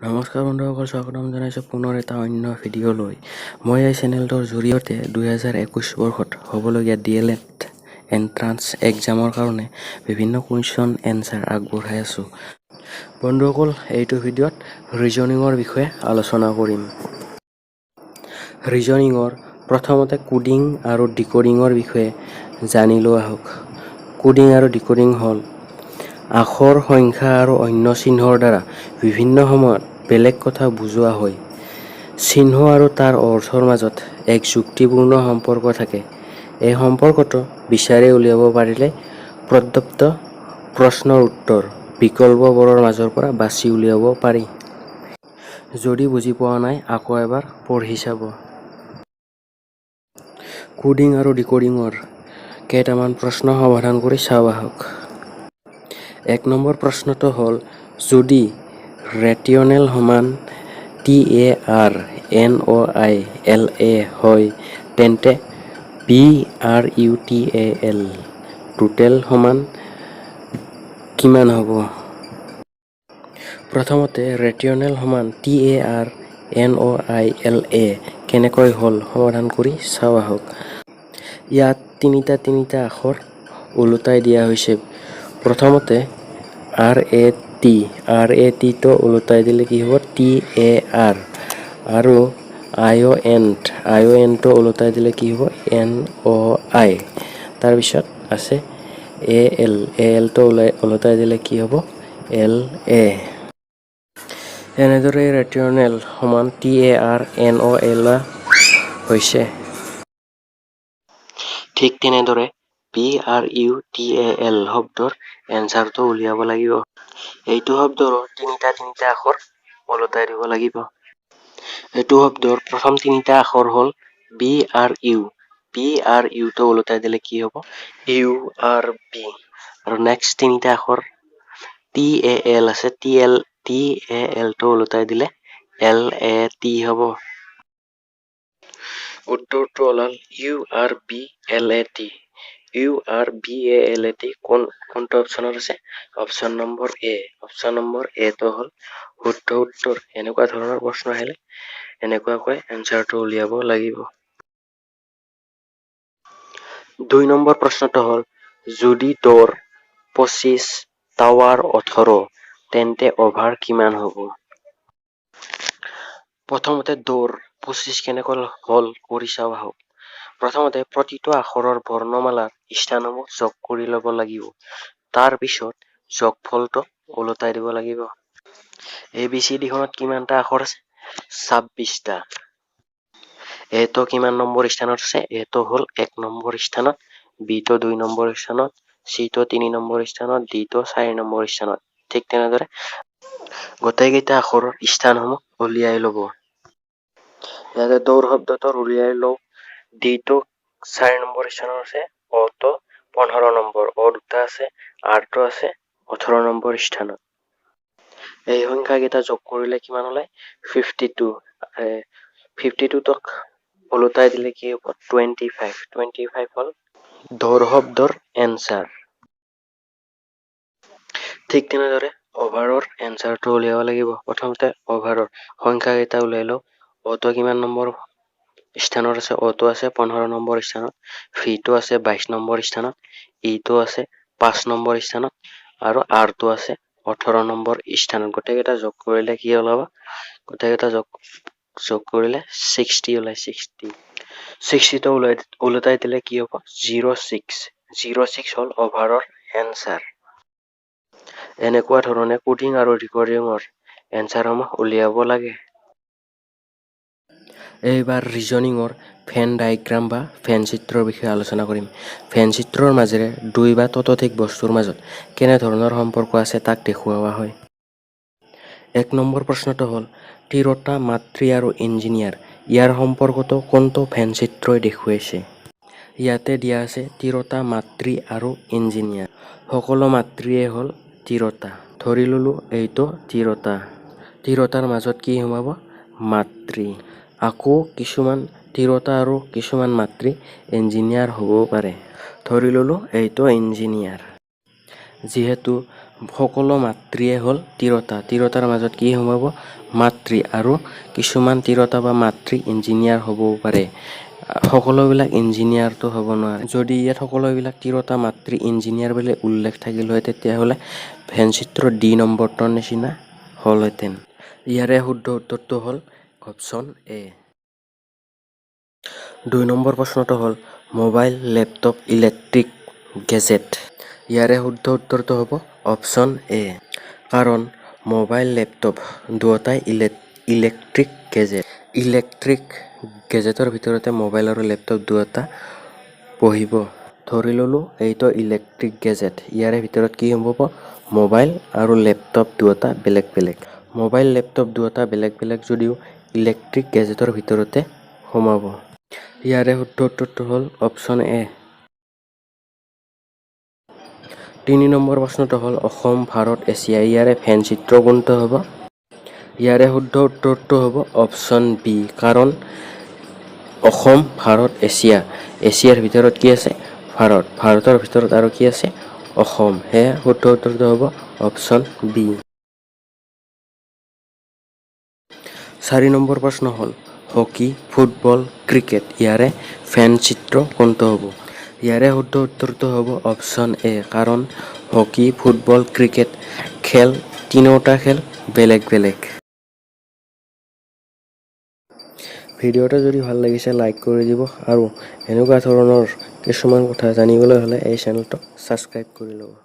নমস্কাৰ বন্ধুসকল, স্বাগতম জনাইছোঁ পুনৰ এটা অন্য ভিডিঅ'লৈ। মই এই চেনেলটোৰ জৰিয়তে 2021 বৰ্ষত হ'বলগীয়া D.EL.ED এণ্ট্ৰান্স এক্সামৰ কাৰণে বিভিন্ন কুৱেশ্যন এনচাৰ আগবঢ়াই আছোঁ। বন্ধুসকল, এইটো ভিডিঅ'ত ৰিজনিঙৰ বিষয়ে আলোচনা কৰিম। ৰিজনিঙৰ প্ৰথমতে কোডিং আৰু ডিকোডিঙৰ বিষয়ে জানি লোৱা আহক। কোডিং আৰু ডিকোডিং হ'ল আখৰ, সংখ্যা আৰু অন্য চিহ্নৰ দ্বাৰা বিভিন্ন সময়ত বেলেগ কথা বুজোৱা হয়। চিহ্ন আৰু তাৰ অৰ্থৰ মাজত এক যুক্তিপূৰ্ণ সম্পৰ্ক থাকে। এই সম্পৰ্কটো বিচাৰি উলিয়াব পাৰিলে প্ৰদত্ত প্ৰশ্নৰ উত্তৰ বিকল্পবোৰৰ মাজৰ পৰা বাছি উলিয়াব পাৰি। যদি বুজি পোৱা নাই আকৌ এবাৰ পঢ়ি চাব। কোডিং আৰু ডিকোডিঙৰ কেইটামান প্ৰশ্ন সমাধান কৰি চাওঁ আহক। 1 নম্বৰ প্ৰশ্নটো হ'ল, যদি ৰেটিঅনেল সমান TARNOILA হয় তেন্তে BRUTAL টোটেল সমান কিমান হ'ব? প্ৰথমতে ৰেটিঅনেল সমান TARNOILA কেনেকৈ হ'ল সমাধান কৰি চাওঁ আহক। ইয়াত তিনিটা আখৰ ওলোটাই দিয়া হৈছে। প্ৰথমতে RAT টো ওলোটাই দিলে কি হ'ব? TAR আৰু ION টো ওলোটাই দিলে কি হ'ব? NOI। তাৰপিছত আছে AL টো ওলোটাই দিলে কি হ'ব? LA। এনেদৰে ৰেটিঅনেল সমান TARNOILA হৈছে। ঠিক তেনেদৰে BRUTAL শব্দৰ এনচাৰটো উলিয়াব লাগিব। এইটো শব্দৰো তিনিটা আখৰ ওলোটাই দিব লাগিব। এইটো শব্দৰ প্ৰথম তিনিটা আখৰ হ'ল BRU টো ওলোটাই দিলে কি হ'ব? URB। আৰু নেক্সট তিনিটা আখৰ TAL আছে, TAL টো ওলোটাই দিলে LAT হ'ব। উত্তৰটো ওলাল URBALAT। URBALAT কোনটো অপশ্যনত আছে? Option number A। Option number A টো হ'ল শুদ্ধ উত্তৰ। এনেকুৱা ধৰণৰ প্ৰশ্ন আহিলে এনেকুৱাকৈ এনচাৰটো উলিয়াব লাগিব। 2 নম্বৰ প্ৰশ্নটো হ'ল, যদি দৌৰ 25 টাৱাৰ 18 তেন্তে অভাৰ কিমান হ'ব? প্ৰথমতে দৌৰ 25 কেনেকৈ হ'ল কৰি চাওঁ আহক। প্ৰথমতে প্ৰতিটো আখৰৰ বৰ্ণমালাৰ স্থানসমূহ যোগ কৰি ল'ব লাগিব। তাৰ পিছত যোগফলটো ওলোটাই দিব লাগিব। ABCD খনত কিমানটা আখৰ আছে? 26টা। A টো কিমান নম্বৰ স্থানত আছে? A টো হ'ল 1 নম্বৰ স্থানত, B টো 2 নম্বৰ স্থানত, C টো 3 নম্বৰ স্থানত, D টো 4 নম্বৰ স্থানত। ঠিক তেনেদৰে গোটেইকেইটা আখৰৰ স্থানসমূহ উলিয়াই ল'ব। ইয়াতে দৌৰ শব্দটোৰ উলিয়াই লওঁ। D টো 4 নম্বৰ স্থানত আছে, O টো 15 নম্বৰ, O দুটা আছে, R টো আছে 18 নম্বৰ স্থানত। এই সংখ্যাকেইটা যোগ কৰিলে কিমান ওলায়? 52। 52টোক ওলোটাই দিলে কি হ'ব? 25 হ'ল দৌৰ শব্দৰ এনচাৰ। ঠিক তেনেদৰে অভাৰৰ এনচাৰটো উলিয়াব লাগিব। প্ৰথমতে অভাৰৰ সংখ্যাকেইটা উলিয়াই লওঁ। O টো কিমান নম্বৰ স্থানত আছে? O টো আছে 15 নম্বৰ স্থানত, V টো আছে 22 নম্বৰ স্থানত, E টো আছে 5 নম্বৰ স্থানত আৰু R টো আছে 18 নম্বৰ স্থানত। গোটেইকেইটা যোগ কৰিলে কি ওলাব? গোটেইকেইটা যোগ কৰিলে 60 ওলায়। 60 টো ওলোটাই দিলে কি হ'ব? 06 হ'ল অভাৰৰ এনচাৰ। এনেকুৱা ধৰণে কোডিং আৰু ডিকোডিঙৰ এনচাৰসমূহ উলিয়াব লাগে। এইবাৰ ৰিজনিঙৰ ভেন ডায়েগ্ৰাম বা ভেন চিত্ৰৰ বিষয়ে আলোচনা কৰিম। ভেন চিত্ৰৰ মাজেৰে 2 বা ততোধিক বস্তুৰ মাজত কেনেধৰণৰ সম্পৰ্ক আছে তাক দেখুওৱা হয়। 1 নম্বৰ প্ৰশ্নটো হ'ল, তিৰোতা, মাতৃ আৰু ইঞ্জিনিয়াৰ ইয়াৰ সম্পৰ্কটো কোনটো ভেন চিত্ৰই দেখুৱাইছে? ইয়াতে দিয়া আছে তিৰোতা, মাতৃ আৰু ইঞ্জিনিয়াৰ। সকলো মাতৃয়ে হ'ল তিৰোতা। ধৰি ললো এইটো তিৰোতা। তিৰোতাৰ মাজত কি সোমাব? মাতৃ। আকৌ কিছুমান তিৰোতা আৰু কিছুমান মাতৃ ইঞ্জিনিয়াৰ হ'বও পাৰে। ধৰি ললো এইটো ইঞ্জিনিয়াৰ। যিহেতু সকলো মাতৃয়ে হ'ল তিৰোতা। তিৰোতাৰ মাজত কি সোমাব? মাতৃ। আৰু কিছুমান তিৰোতা বা মাতৃ ইঞ্জিনিয়াৰ হ'বও পাৰে। সকলোবিলাক ইঞ্জিনিয়াৰটো হ'ব নোৱাৰে। যদি ইয়াত সকলোবিলাক তিৰোতা মাতৃ ইঞ্জিনিয়াৰ বুলি উল্লেখ থাকিল হয়, তেতিয়াহ'লে ভেনচিত্ৰ D নম্বৰটোৰ নিচিনা হ'লহেঁতেন। ইয়াৰে শুদ্ধ উত্তৰটো হ'ল অপশ্যন এ। 2 নম্বৰ প্ৰশ্নটো হ'ল মোবাইল, লেপটপ, ইলেক্ট্ৰিক গেজেট। ইয়াৰে শুদ্ধ উত্তৰটো হ'ব অপশ্যন এ। কাৰণ মোবাইল, লেপটপ দুয়োটাই ইলেক্ট্ৰিক গেজেট। ইলেক্ট্ৰিক গেজেটৰ ভিতৰতে মোবাইল আৰু লেপটপ দুয়োটা পঢ়িব। ধৰি ল'লোঁ এইটো ইলেক্ট্ৰিক গেজেট। ইয়াৰে ভিতৰত কি হ'ব? মোবাইল আৰু লেপটপ দুয়োটা বেলেগ বেলেগ। মোবাইল, লেপটপ দুয়োটা বেলেগ বেলেগ যদিও ইলেক্ট্ৰিক গেজেটৰ ভিতৰতে সোমাব। ইয়াৰে শুদ্ধ উত্তৰটো হ'ল অপশ্যন এ। 3 নম্বৰ প্ৰশ্নটো হ'ল অসম, ভাৰত, এছিয়া। ইয়াৰে ভেনচিত্ৰ কোনটো হ'ব? ইয়াৰে শুদ্ধ উত্তৰটো হ'ব অপশ্যন বি। কাৰণ অসম, ভাৰত, এছিয়া। এছিয়াৰ ভিতৰত কি আছে? ভাৰত। ভাৰতৰ ভিতৰত আৰু কি আছে? অসম। সেয়ে শুদ্ধ উত্তৰটো হ'ব অপশ্যন বি। 4 নম্বৰ প্ৰশ্ন হ'ল হকী, ফুটবল, ক্ৰিকেট। ইয়াৰে ভেনচিত্ৰ কোনটো হ'ব? ইয়াৰে শুদ্ধ উত্তৰটো হ'ব অপশ্যন এ। কাৰণ হকী, ফুটবল, ক্ৰিকেট খেল তিনিওটা খেল বেলেগ বেলেগ। ভিডিঅ'টো যদি ভাল লাগিছে লাইক কৰি দিব আৰু এনেকুৱা ধৰণৰ কিছুমান কথা জানিবলৈ হ'লে এই চেনেলটো ছাবস্ক্ৰাইব কৰি ল'ব।